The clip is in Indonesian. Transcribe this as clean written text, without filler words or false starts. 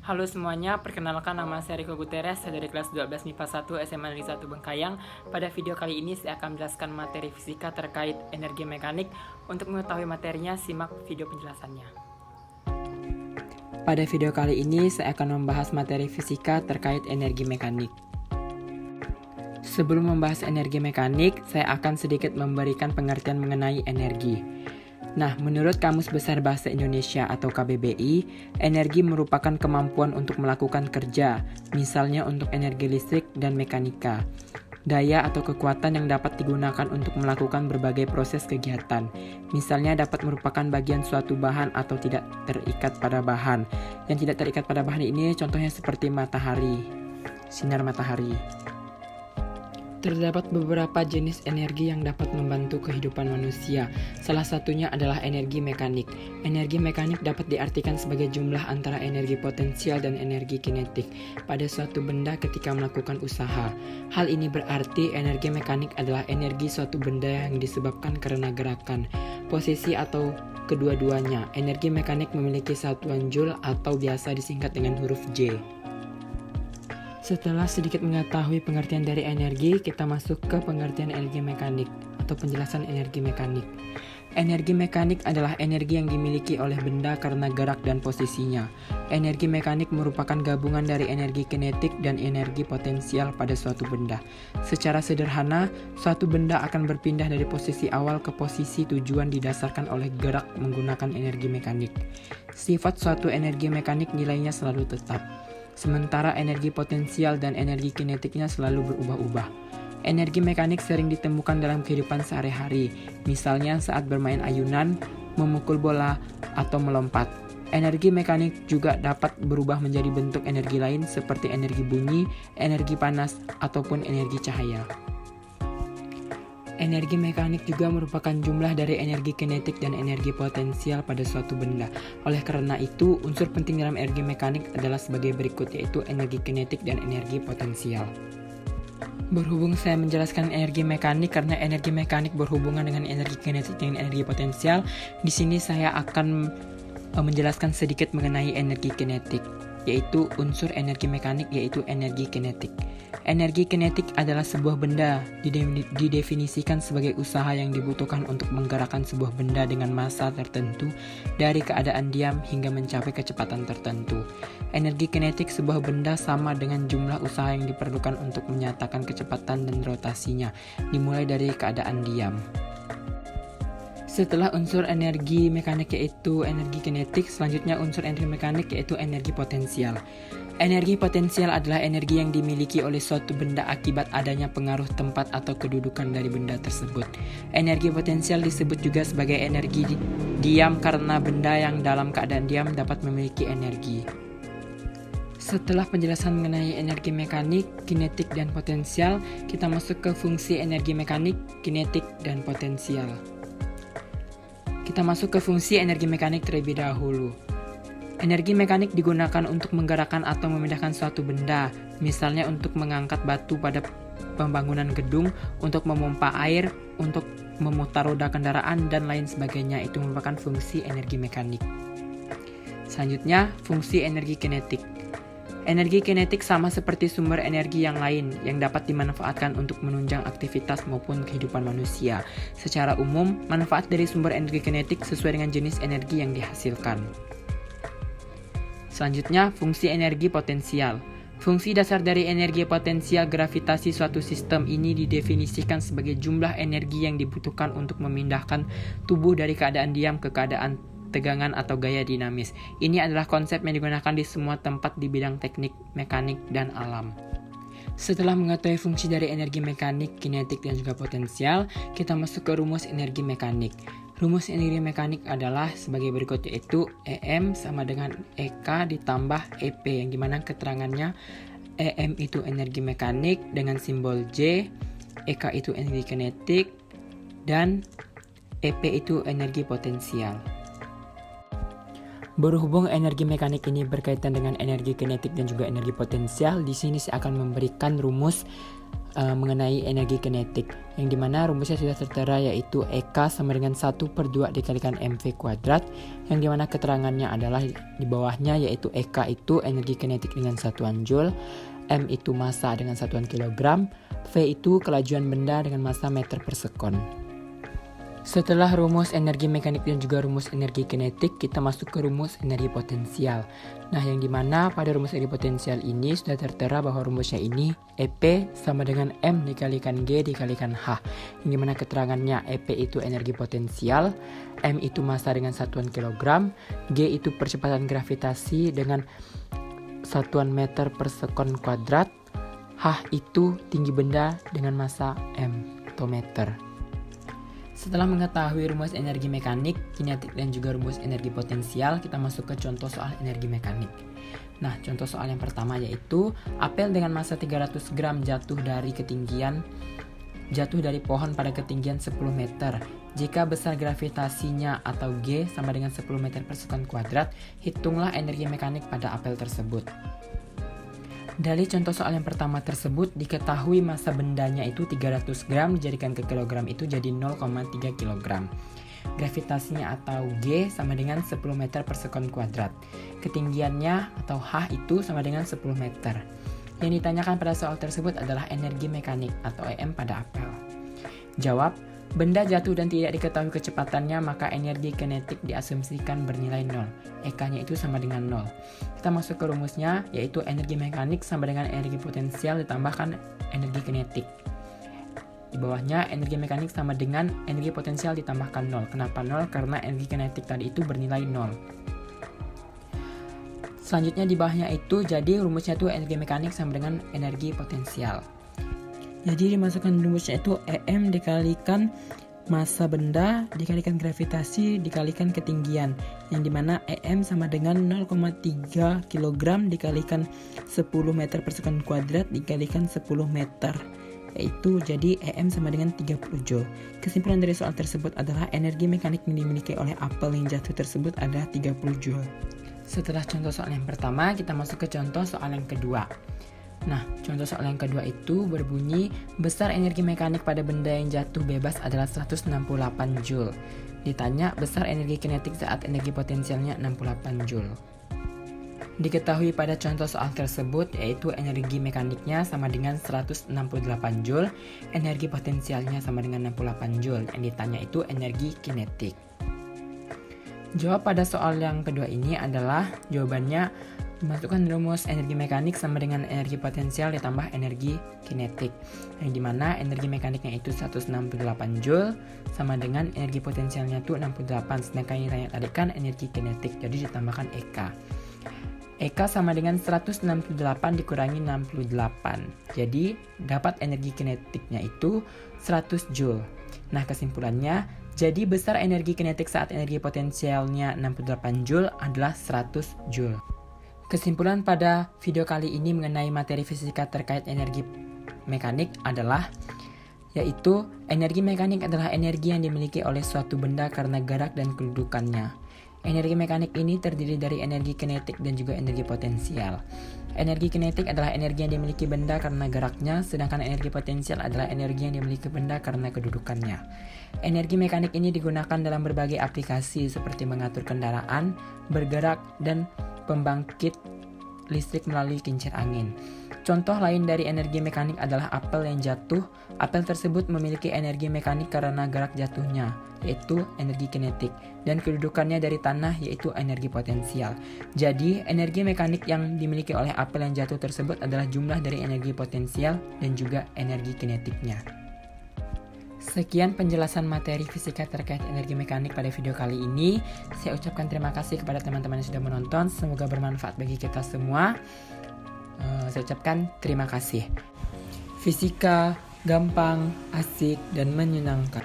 Halo semuanya, perkenalkan nama saya Rico Guterres, saya dari kelas 12 MIPA 1 SMA Negeri 1 Bengkayang. Pada video kali ini saya akan menjelaskan materi fisika terkait energi mekanik. Untuk mengetahui materinya, simak video penjelasannya. Pada video kali ini saya akan membahas materi fisika terkait energi mekanik. Sebelum membahas energi mekanik, saya akan sedikit memberikan pengertian mengenai energi. Nah, menurut Kamus Besar Bahasa Indonesia atau KBBI, energi merupakan kemampuan untuk melakukan kerja, misalnya untuk energi listrik dan mekanika. Daya atau kekuatan yang dapat digunakan untuk melakukan berbagai proses kegiatan, misalnya dapat merupakan bagian suatu bahan atau tidak terikat pada bahan. Yang tidak terikat pada bahan ini contohnya seperti matahari, sinar matahari. Terdapat beberapa jenis energi yang dapat membantu kehidupan manusia. Salah satunya adalah energi mekanik. Energi mekanik dapat diartikan sebagai jumlah antara energi potensial dan energi kinetik pada suatu benda ketika melakukan usaha. Hal ini berarti energi mekanik adalah energi suatu benda yang disebabkan karena gerakan, posisi atau kedua-duanya. Energi mekanik memiliki satuan joule atau biasa disingkat dengan huruf J. Setelah sedikit mengetahui pengertian dari energi, kita masuk ke pengertian energi mekanik atau penjelasan energi mekanik. Energi mekanik adalah energi yang dimiliki oleh benda karena gerak dan posisinya. Energi mekanik merupakan gabungan dari energi kinetik dan energi potensial pada suatu benda. Secara sederhana, suatu benda akan berpindah dari posisi awal ke posisi tujuan didasarkan oleh gerak menggunakan energi mekanik. Sifat suatu energi mekanik nilainya selalu tetap. Sementara energi potensial dan energi kinetiknya selalu berubah-ubah. Energi mekanik sering ditemukan dalam kehidupan sehari-hari, misalnya saat bermain ayunan, memukul bola, atau melompat. Energi mekanik juga dapat berubah menjadi bentuk energi lain seperti energi bunyi, energi panas, ataupun energi cahaya. Energi mekanik juga merupakan jumlah dari energi kinetik dan energi potensial pada suatu benda. Oleh karena itu, unsur penting dalam energi mekanik adalah sebagai berikut, yaitu energi kinetik dan energi potensial. Berhubung saya menjelaskan energi mekanik karena energi mekanik berhubungan dengan energi kinetik dan energi potensial, di sini saya akan menjelaskan sedikit mengenai energi kinetik, yaitu unsur energi mekanik yaitu energi kinetik. Energi kinetik adalah sebuah benda didefinisikan sebagai usaha yang dibutuhkan untuk menggerakkan sebuah benda dengan massa tertentu dari keadaan diam hingga mencapai kecepatan tertentu. Energi kinetik sebuah benda sama dengan jumlah usaha yang diperlukan untuk menyatakan kecepatan dan rotasinya, dimulai dari keadaan diam. Setelah unsur energi mekanik yaitu energi kinetik, selanjutnya unsur energi mekanik yaitu energi potensial. Energi potensial adalah energi yang dimiliki oleh suatu benda akibat adanya pengaruh tempat atau kedudukan dari benda tersebut. Energi potensial disebut juga sebagai energi diam karena benda yang dalam keadaan diam dapat memiliki energi. Setelah penjelasan mengenai energi mekanik, kinetik, dan potensial, kita masuk ke fungsi energi mekanik, kinetik, dan potensial. Kita masuk ke fungsi energi mekanik terlebih dahulu. Energi mekanik digunakan untuk menggerakkan atau memindahkan suatu benda, misalnya untuk mengangkat batu pada pembangunan gedung, untuk memompa air, untuk memutar roda kendaraan, dan lain sebagainya. Itu merupakan fungsi energi mekanik. Selanjutnya, fungsi energi kinetik. Energi kinetik sama seperti sumber energi yang lain yang dapat dimanfaatkan untuk menunjang aktivitas maupun kehidupan manusia. Secara umum, manfaat dari sumber energi kinetik sesuai dengan jenis energi yang dihasilkan. Selanjutnya, fungsi energi potensial. Fungsi dasar dari energi potensial gravitasi suatu sistem ini didefinisikan sebagai jumlah energi yang dibutuhkan untuk memindahkan tubuh dari keadaan diam ke keadaan tegangan atau gaya dinamis. Ini adalah konsep yang digunakan di semua tempat di bidang teknik, mekanik, dan alam. Setelah mengetahui fungsi dari energi mekanik, kinetik, dan juga potensial, kita masuk ke rumus energi mekanik. Rumus energi mekanik adalah sebagai berikut, yaitu EM sama dengan EK ditambah EP, yang dimana keterangannya EM itu energi mekanik dengan simbol J, EK itu energi kinetik, dan EP itu energi potensial. Berhubung energi mekanik ini berkaitan dengan energi kinetik dan juga energi potensial, di sini saya akan memberikan rumus mengenai energi kinetik, yang dimana rumusnya sudah tertera, yaitu EK sama dengan 1/2 dikalikan MV kuadrat, yang dimana keterangannya adalah di bawahnya, yaitu EK itu energi kinetik dengan satuan Joule, M itu massa dengan satuan kilogram, V itu kelajuan benda dengan massa meter per sekon. Setelah rumus energi mekanik dan juga rumus energi kinetik, kita masuk ke rumus energi potensial. Nah, yang dimana pada rumus energi potensial ini sudah tertera bahwa rumusnya ini EP sama dengan M dikalikan G dikalikan H. Yang dimana keterangannya EP itu energi potensial, M itu massa dengan satuan kilogram, G itu percepatan gravitasi dengan satuan meter per sekon kuadrat, H itu tinggi benda dengan massa M atau meter. Setelah mengetahui rumus energi mekanik, kinetik, dan juga rumus energi potensial, kita masuk ke contoh soal energi mekanik. Nah, contoh soal yang pertama yaitu apel dengan massa 300 gram jatuh dari pohon pada ketinggian 10 meter. Jika besar gravitasinya atau G sama dengan 10 meter per sekon kuadrat, hitunglah energi mekanik pada apel tersebut. Dari contoh soal yang pertama tersebut, diketahui massa bendanya itu 300 gram dijadikan ke kilogram itu jadi 0,3 kilogram. Gravitasinya atau G sama dengan 10 meter per sekon kuadrat. Ketinggiannya atau H itu sama dengan 10 meter. Yang ditanyakan pada soal tersebut adalah energi mekanik atau EM pada apel. Jawab, benda jatuh dan tidak diketahui kecepatannya, maka energi kinetik diasumsikan bernilai 0. EK-nya itu sama dengan 0. Kita masuk ke rumusnya, yaitu energi mekanik sama dengan energi potensial ditambahkan energi kinetik. Di bawahnya, energi mekanik sama dengan energi potensial ditambahkan 0. Kenapa 0? Karena energi kinetik tadi itu bernilai 0. Selanjutnya di bawahnya itu, jadi rumusnya itu energi mekanik sama dengan energi potensial. Jadi dimasukkan rumusnya itu EM dikalikan massa benda dikalikan gravitasi dikalikan ketinggian, yang dimana EM sama dengan 0,3 kg dikalikan 10 meter per sekon kuadrat dikalikan 10 meter, yaitu jadi EM sama dengan 30 Joule. Kesimpulan dari soal tersebut adalah energi mekanik yang dimiliki oleh apel yang jatuh tersebut adalah 30 Joule. Setelah contoh soal yang pertama, kita masuk ke contoh soal yang kedua. Nah, contoh soal yang kedua itu berbunyi, besar energi mekanik pada benda yang jatuh bebas adalah 168 Joule. Ditanya, besar energi kinetik saat energi potensialnya 68 Joule. Diketahui pada contoh soal tersebut, yaitu energi mekaniknya sama dengan 168 Joule, energi potensialnya sama dengan 68 Joule. Yang ditanya itu energi kinetik. Jawab pada soal yang kedua ini adalah jawabannya masukkan rumus energi mekanik sama dengan energi potensial ditambah energi kinetik, yang dimana energi mekaniknya itu 168 Joule sama dengan energi potensialnya itu 68, sedangkan yang ditanya tadi kan energi kinetik, jadi ditambahkan EK. EK sama dengan 168 dikurangi 68, jadi dapat energi kinetiknya itu 100 Joule. Nah, kesimpulannya, jadi besar energi kinetik saat energi potensialnya 68 Joule adalah 100 Joule. Kesimpulan pada video kali ini mengenai materi fisika terkait energi mekanik adalah, yaitu energi mekanik adalah energi yang dimiliki oleh suatu benda karena gerak dan kedudukannya. Energi mekanik ini terdiri dari energi kinetik dan juga energi potensial. Energi kinetik adalah energi yang dimiliki benda karena geraknya, sedangkan energi potensial adalah energi yang dimiliki benda karena kedudukannya. Energi mekanik ini digunakan dalam berbagai aplikasi seperti mengatur kendaraan, bergerak, dan pembangkit listrik melalui kincir angin. Contoh lain dari energi mekanik adalah apel yang jatuh. Apel tersebut memiliki energi mekanik karena gerak jatuhnya, yaitu energi kinetik, dan kedudukannya dari tanah, yaitu energi potensial. Jadi, energi mekanik yang dimiliki oleh apel yang jatuh tersebut adalah jumlah dari energi potensial dan juga energi kinetiknya. Sekian penjelasan materi fisika terkait energi mekanik pada video kali ini. Saya ucapkan terima kasih kepada teman-teman yang sudah menonton. Semoga bermanfaat bagi kita semua. Saya ucapkan terima kasih. Fisika gampang, asik, dan menyenangkan.